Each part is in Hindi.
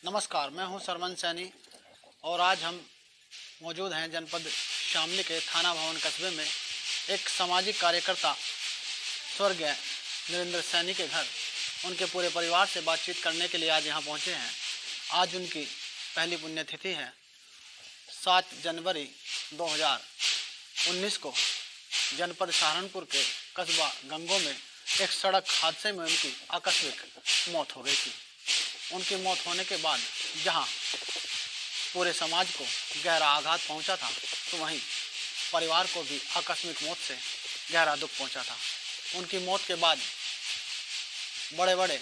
नमस्कार, मैं हूं सरमन सैनी और आज हम मौजूद हैं जनपद शामली के थाना भवन कस्बे में एक सामाजिक कार्यकर्ता स्वर्गीय नरेंद्र सैनी के घर उनके पूरे परिवार से बातचीत करने के लिए आज यहां पहुंचे हैं। आज उनकी पहली पुण्यतिथि है। 7 जनवरी 2019 को जनपद सहारनपुर के कस्बा गंगो में एक सड़क हादसे में उनकी आकस्मिक मौत हो गई थी। उनकी मौत होने के बाद जहां पूरे समाज को गहरा आघात पहुंचा था, तो वहीं परिवार को भी आकस्मिक मौत से गहरा दुख पहुंचा था। उनकी मौत के बाद बड़े बड़े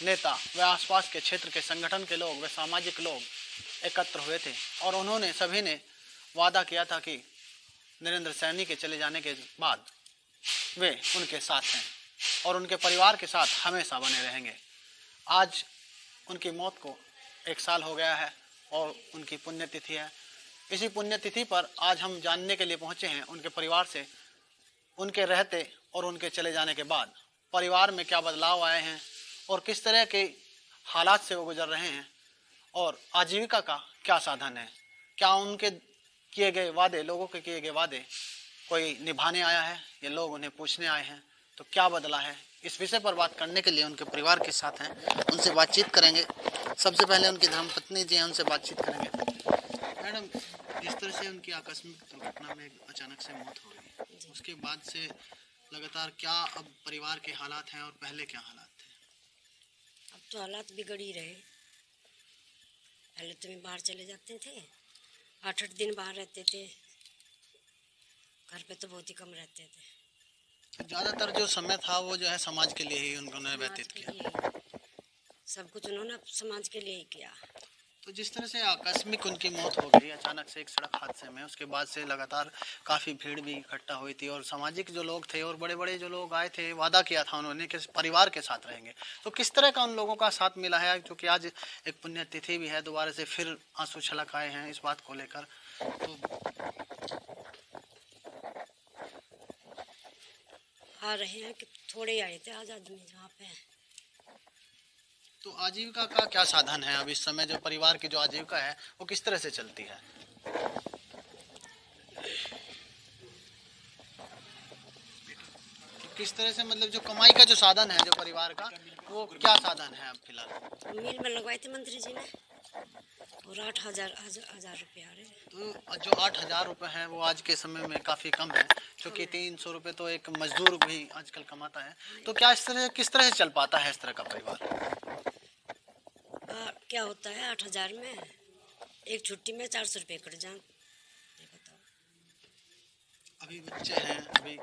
नेता व आसपास के क्षेत्र के संगठन के लोग व सामाजिक लोग एकत्र हुए थे और उन्होंने सभी ने वादा किया था कि नरेंद्र सैनी के चले जाने के बाद वे उनके साथ हैं और उनके परिवार के साथ हमेशा बने रहेंगे। आज उनकी मौत को 1 साल हो गया है और उनकी पुण्यतिथि है। इसी पुण्यतिथि पर आज हम जानने के लिए पहुंचे हैं उनके परिवार से, उनके रहते और उनके चले जाने के बाद परिवार में क्या बदलाव आए हैं और किस तरह के हालात से वो गुजर रहे हैं और आजीविका का क्या साधन है। क्या उनके किए गए वादे, लोगों के किए गए वादे कोई निभाने आया है या लोग उन्हें पूछने आए हैं, तो क्या बदला है। इस विषय पर बात करने के लिए उनके परिवार के साथ हैं, उनसे बातचीत करेंगे। सबसे पहले उनकी धर्मपत्नी जी हैं, उनसे बातचीत करेंगे। मैडम, जिस तरह से उनकी आकस्मिक दुर्घटना में अचानक से मौत हो गई, उसके बाद से लगातार क्या अब परिवार के हालात हैं और पहले क्या हालात थे? अब तो हालात बिगड़ ही रहे। पहले तो मैं बाहर चले जाते थे, 8-8 दिन बाहर रहते थे, घर पे तो बहुत ही कम रहते थे। ज़्यादातर जो समय था वो जो है समाज के लिए ही उन्होंने व्यतीत किया। सब कुछ उन्होंने समाज के लिए ही किया। तो जिस तरह से आकस्मिक उनकी मौत हो गई अचानक से एक सड़क हादसे में, उसके बाद से लगातार काफ़ी भीड़ भी इकट्ठा हुई थी और सामाजिक जो लोग थे और बड़े बड़े जो लोग आए थे, वादा किया था उन्होंने कि परिवार के साथ रहेंगे। तो किस तरह का उन लोगों का साथ मिला है, क्योंकि आज एक पुण्यतिथि भी है, दोबारा से फिर आंसू छलक आए हैं इस बात को लेकर। आ रहे हैं कि थोड़े आए थे आज आदमी जहाँ पे। तो आजीविका का क्या साधन है अब इस समय, जो परिवार की जो आजीविका है वो किस तरह से चलती है? किस तरह से, मतलब जो कमाई का जो साधन है जो परिवार का, वो क्या साधन है अब फिलहाल? मिल में लगवाए थे मंत्री जी ने और 8,000 रुपये आ रहे। तो जो 8,000 रुपये हैं वो आज के समय में काफ़ी कम है, क्योंकि 300 रुपये तो एक मजदूर भी आजकल कमाता है। तो क्या किस तरह से चल पाता है इस तरह का परिवार? क्या होता है 8,000 में एक छुट्टी में 400 रुपये कट जाए, ये बताओ। अभी बच्चे हैं, अभी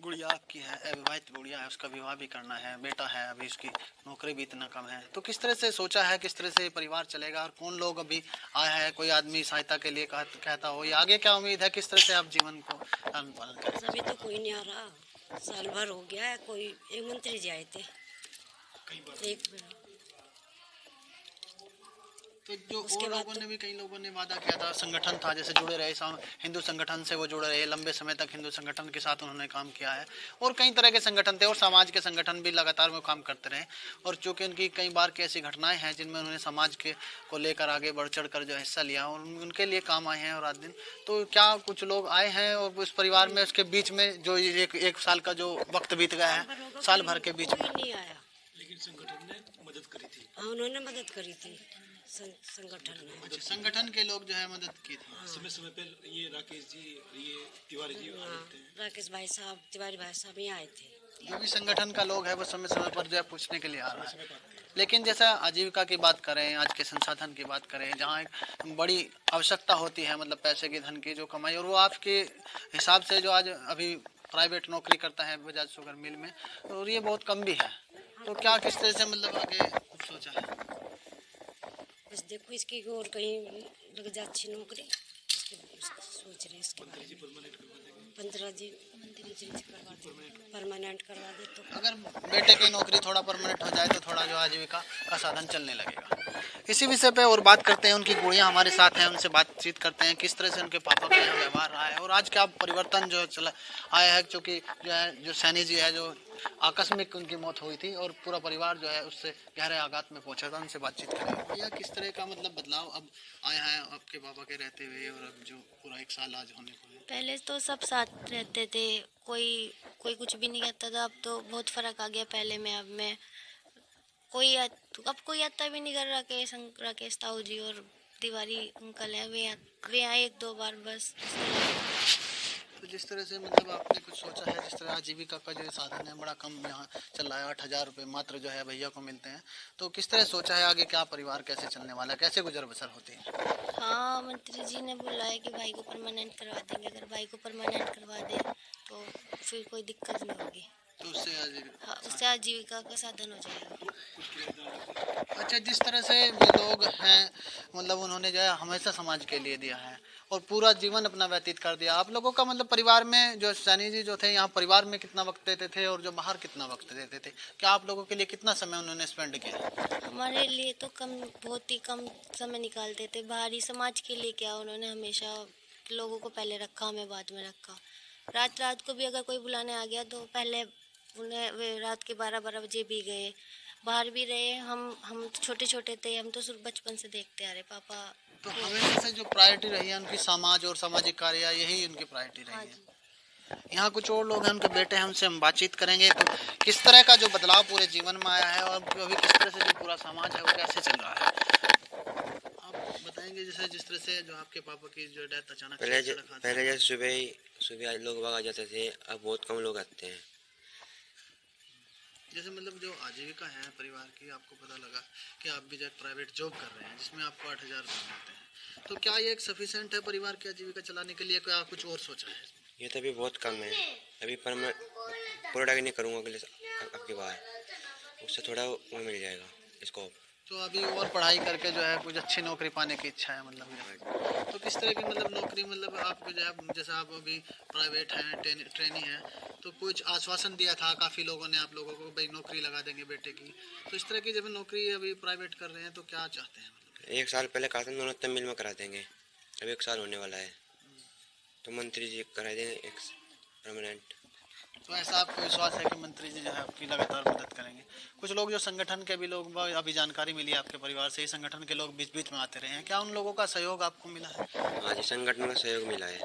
गुड़िया की है, अविवाहित गुड़िया है, उसका विवाह भी करना है, बेटा है, अभी उसकी नौकरी भी इतना कम है। तो किस तरह से सोचा है, किस तरह से परिवार चलेगा और कौन लोग अभी आया है, कोई आदमी सहायता के लिए कहता हो, या आगे क्या उम्मीद है, किस तरह से आप जीवन को पालन करें? अभी तो कोई नहीं आ रहा, साल भर हो गया है। कोई एक मंत्री जी आए थे एक बार। तो जो और लोगों ने भी, कई लोगों ने वादा किया था, संगठन था जैसे जुड़े रहे, हिंदू संगठन से वो जुड़े रहे, लंबे समय तक हिंदू संगठन के साथ उन्होंने काम किया है और कई तरह के संगठन थे और समाज के संगठन भी लगातार वो काम करते रहे। और चूँकि उनकी कई बार की ऐसी घटनाएं हैं जिनमें उन्होंने समाज के को लेकर आगे बढ़ चढ़ कर जो हिस्सा लिया और उनके लिए काम आए हैं और रात दिन। तो क्या कुछ लोग आए हैं और उस परिवार में उसके बीच में जो एक साल का जो वक्त बीत गया है, साल भर के बीच में नहीं आया, लेकिन संगठन ने मदद करी थी। हाँ, उन्होंने मदद करी थी संगठन ने। अच्छा, संगठन के लोग जो है मदद की थी। समय समय पे ये राकेश जी, ये तिवारी जी राकेश भाई साहब, तिवारी भाई साहब यहाँ आए थे। जो भी संगठन का लोग है वो समय समय पर जो है पूछने के लिए आ रहा है। लेकिन जैसा आजीविका की बात करें, आज के संसाधन की बात करें, जहाँ एक बड़ी आवश्यकता होती है, मतलब पैसे की, धन की जो कमाई, और वो आपके हिसाब से जो आज अभी प्राइवेट नौकरी करता है बजाज शुगर मिल में, और ये बहुत कम भी है। तो क्या किस तरह से मतलब आगे कुछ सोचा है? बस देखो इसकी और कहीं लग जाए अच्छी नौकरी, सोच रहे इसके बारे में। 15 जी करवा दे, परमानेंट करवा दे। तो अगर बेटे की नौकरी थोड़ा परमानेंट हो जाए तो थोड़ा जो आजीविका का साधन चलने लगेगा। इसी विषय पे और बात करते हैं। उनकी गुड़िया हमारे साथ हैं, उनसे बातचीत करते हैं किस तरह से उनके पापा का यहाँ व्यवहार रहा है और आज क्या परिवर्तन जो चला आया है, क्योंकि जो है जो सैनी जी है जो आकस्मिक उनकी मौत हुई थी और पूरा परिवार जो है उससे गहरे आघात में पहुंचा था। उनसे बातचीत करेंगे। भैया किस तरह का मतलब बदलाव अब आया है आपके पापा के रहते हुए और अब जो पूरा 1 साल आज होने को है? पहले तो सब साथ रहते थे, कोई कोई कुछ भी नहीं कहता था। अब तो बहुत फर्क आ गया पहले में अब में। अब कोई आता भी नहीं कर। राकेश ताऊ जी और तिवारी अंकल है, वे आए 1-2 बार बस। तो जिस तरह से मतलब आपने कुछ सोचा है, जिस तरह आजीविका का जो साधन है बड़ा कम यहाँ चल रहा है, 8,000 रुपये मात्र जो है भैया को मिलते हैं, तो किस तरह सोचा है आगे क्या परिवार कैसे चलने वाला है, कैसे गुजर बसर होती है? हाँ, मंत्री जी ने बोला है कि भाई को परमानेंट करवा देंगे। अगर भाई को परमानेंट करवा दे तो फिर कोई दिक्कत नहीं होगी। तो उससे आजीविका, हाँ, उससे आजीविका का साधन हो जाएगा। अच्छा, जिस तरह से ये लोग हैं मतलब उन्होंने जो है हमेशा समाज के लिए दिया है और पूरा जीवन अपना व्यतीत कर दिया। आप लोगों का मतलब परिवार में जो सैनी जी जो थे यहाँ परिवार में कितना वक्त देते थे और जो बाहर कितना वक्त देते थे? क्या आप लोगों के लिए कितना समय उन्होंने स्पेंड किया? हमारे लिए तो बहुत ही कम समय निकालते थे। बाहरी समाज के लिए क्या, उन्होंने हमेशा लोगों को पहले रखा, हमें बाद में रखा। रात को भी अगर कोई बुलाने आ गया तो पहले उन्हें वे रात के 12-12 बजे भी गए, बाहर भी रहे। हम छोटे छोटे थे, हम तो सिर्फ बचपन से देखते आ रहे पापा। तो हमेशा से जो प्रायोरिटी रही है उनकी समाज और सामाजिक कार्य, यही उनकी प्रायोरिटी हाँ रही है। जी। यहाँ कुछ और लोग हैं, उनके बेटे हैं, उनसे हम बातचीत करेंगे। तो किस तरह का जो बदलाव पूरे जीवन में आया है और अभी किस तरह से जो पूरा समाज है वो कैसे चल रहा है, आप बताएंगे? जैसे जिस तरह से जो आपके पापा की जो डेथ अचानक पहले जैसे सुबह लोग बाग आ जाते थे, अब बहुत कम लोग आते हैं। जैसे मतलब जो आजीविका है परिवार की, आपको पता लगा कि आप भी जो प्राइवेट जॉब कर रहे हैं जिसमें आपको 8,000 रुपये मिलते हैं, तो क्या ये एक सफिशिएंट है परिवार की आजीविका चलाने के लिए, क्या कुछ और सोचा है? ये तो अभी बहुत कम है। अभी पर मैं पूरा नहीं करूँगा अगले आपके बार, उससे थोड़ा वो मिल जाएगा स्कोप। तो अभी और पढ़ाई करके जो है कुछ अच्छी नौकरी पाने की इच्छा है मतलब ये। तो किस तरह की मतलब नौकरी, मतलब आपको जो है जैसे आप अभी प्राइवेट हैं, ट्रेनी हैं, तो कुछ आश्वासन दिया था काफ़ी लोगों ने आप लोगों को, भाई नौकरी लगा देंगे बेटे की, तो इस तरह की जब नौकरी अभी प्राइवेट कर रहे हैं तो क्या चाहते हैं मतलब? 1 साल पहले कहा था दोनों तब मिल में करा देंगे, अब 1 साल होने वाला है तो मंत्री जी करा देंगे एक परमानेंट। तो ऐसा आपको विश्वास है कि मंत्री जी जो है आपकी लगातार मदद करेंगे? कुछ लोग जो संगठन के भी लोग, अभी जानकारी मिली आपके परिवार से ही, संगठन के लोग बीच बीच में आते रहे हैं, क्या उन लोगों का सहयोग आपको मिला है? हाँ जी, संगठन का सहयोग मिला है।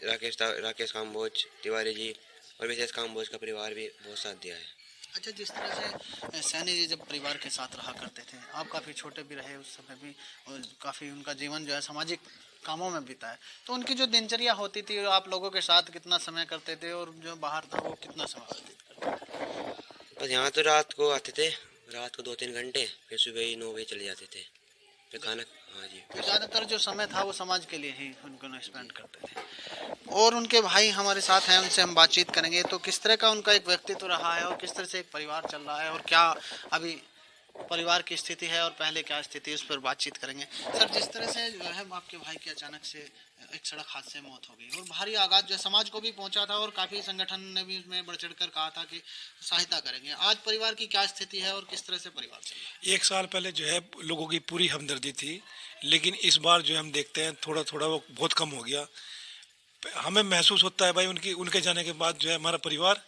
राकेश काम्बोज, तिवारी जी और विशेष काम्बोज का परिवार भी बहुत साथ दिया है। अच्छा, जिस तरह से सैनी जी जब परिवार के साथ रहा करते थे, आप काफ़ी छोटे भी रहे उस समय भी और काफ़ी उनका जीवन जो है सामाजिक कामों में बीता है, तो उनकी जो दिनचर्या होती थी आप लोगों के साथ कितना समय करते थे और जो बाहर था वो कितना समय व्यतीत करते थे? बस यहाँ तो रात को आते थे, रात को 2-3 घंटे, फिर सुबह ही 9 बजे चले जाते थे, फिर खाना। हाँ जी, तो ज़्यादातर जो समय था वो समाज के लिए ही उनको स्पेंड करते थे। और उनके भाई हमारे साथ हैं, उनसे हम बातचीत करेंगे। तो किस तरह का उनका एक व्यक्तित्व रहा है और किस तरह से एक परिवार चल रहा है और क्या अभी परिवार की स्थिति है और पहले क्या स्थिति है, उस पर बातचीत करेंगे। सर, जिस तरह से जो है आपके भाई की अचानक से एक सड़क हादसे में मौत हो गई और भारी आघात जो है समाज को भी पहुंचा था और काफ़ी संगठन ने भी उसमें बढ़ चढ़ कर कहा था कि सहायता करेंगे, आज परिवार की क्या स्थिति है और किस तरह से परिवार चल रहा है? 1 साल पहले जो है लोगों की पूरी हमदर्दी थी, लेकिन इस बार जो हम देखते हैं थोड़ा थोड़ा वो बहुत कम हो गया। हमें महसूस होता है भाई उनके जाने के बाद जो है हमारा परिवार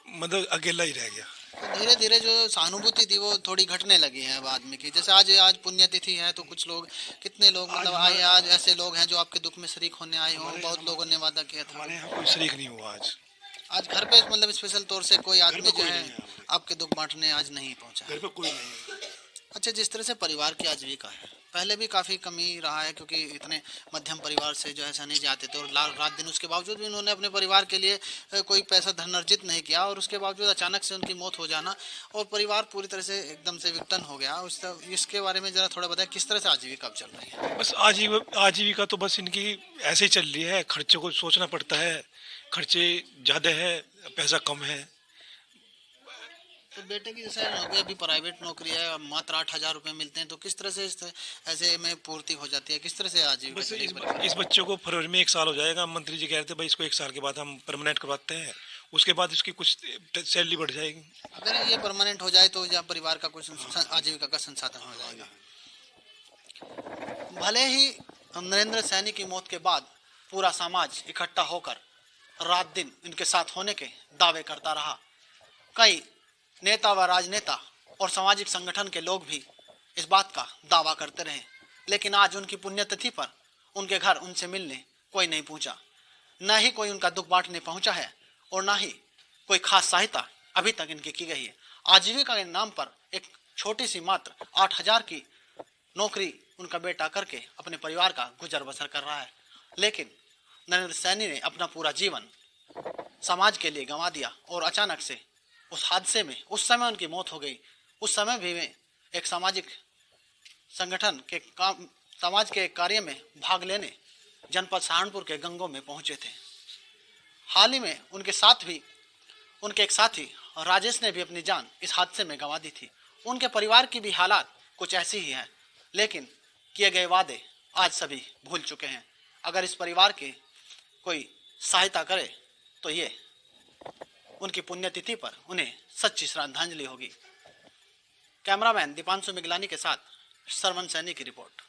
मतलब अकेला ही रह गया। तो धीरे धीरे जो सहानुभूति थी वो थोड़ी घटने लगी है बाद में की। जैसे आज पुण्यतिथि है तो कुछ लोग, कितने लोग मतलब आए आज ऐसे लोग हैं जो आपके दुख में शरीक होने आए हों? बहुत लोगों ने वादा किया था। हमारे यहाँ कोई शरीक नहीं हुआ आज घर पे मतलब स्पेशल तौर से कोई आदमी जो कोई है नहीं है, आपके दुख बांटने आज नहीं पहुंचा? घर पे कोई नहीं है। अच्छा, जिस तरह से परिवार की आजीविका है, पहले भी काफ़ी कमी रहा है क्योंकि इतने मध्यम परिवार से जो है सैनी जी आते थे और रात दिन उसके बावजूद भी उन्होंने अपने परिवार के लिए कोई पैसा धन अर्जित नहीं किया और उसके बावजूद अचानक से उनकी मौत हो जाना और परिवार पूरी तरह से एकदम से विघटन हो गया। इसके बारे में ज़रा थोड़ा बताएं, किस तरह से आजीविका अब चल रही है? बस आजीविका तो बस इनकी ऐसे ही चल रही है। खर्चे को सोचना पड़ता है, खर्चे ज़्यादा है, पैसा कम है। तो बेटे की जैसे अभी प्राइवेट नौकरी है, मात्र 8,000 रुपये मिलते हैं, तो किस तरह से ऐसे में पूर्ति हो जाती है, किस तरह से आजीविका बस चलेगी परिवार? इस बच्चे को फरवरी में 1 साल हो जाएगा। मंत्री जी कह रहे थे भाई इसको 1 साल के बाद हम परमानेंट करवाते हैं, उसके बाद इसकी कुछ सैलरी बढ़ जाएगी। अगर ये परमानेंट हो जाए तो या परिवार का कुछ आजीविका का संसाधन हो जाएगा। भले ही नरेंद्र सैनी की मौत के बाद पूरा समाज इकट्ठा होकर रात दिन इनके साथ होने के दावे करता रहा, कई नेता व राजनेता और सामाजिक संगठन के लोग भी इस बात का दावा करते रहे, लेकिन आज उनकी पुण्यतिथि पर उनके घर उनसे मिलने कोई नहीं पहुंचा। न ही कोई उनका दुख बांटने पहुंचा है और न ही कोई खास सहायता अभी तक इनकी की गई है। आजीविका के नाम पर एक छोटी सी मात्र 8,000 की नौकरी उनका बेटा करके अपने परिवार का गुजर बसर कर रहा है, लेकिन नरेंद्र सैनी ने अपना पूरा जीवन समाज के लिए गंवा दिया और अचानक से उस हादसे में उस समय उनकी मौत हो गई। उस समय भी वे एक सामाजिक संगठन के काम, समाज के कार्य में भाग लेने जनपद सहारनपुर के गंगों में पहुंचे थे। हाल ही में उनके एक साथी राजेश ने भी अपनी जान इस हादसे में गंवा दी थी। उनके परिवार की भी हालात कुछ ऐसी ही हैं, लेकिन किए गए वादे आज सभी भूल चुके हैं। अगर इस परिवार की कोई सहायता करे तो ये उनकी पुण्यतिथि पर उन्हें सच्ची श्रद्धांजलि होगी। कैमरामैन दीपांशु मिगलानी के साथ सरवन सैनी की रिपोर्ट।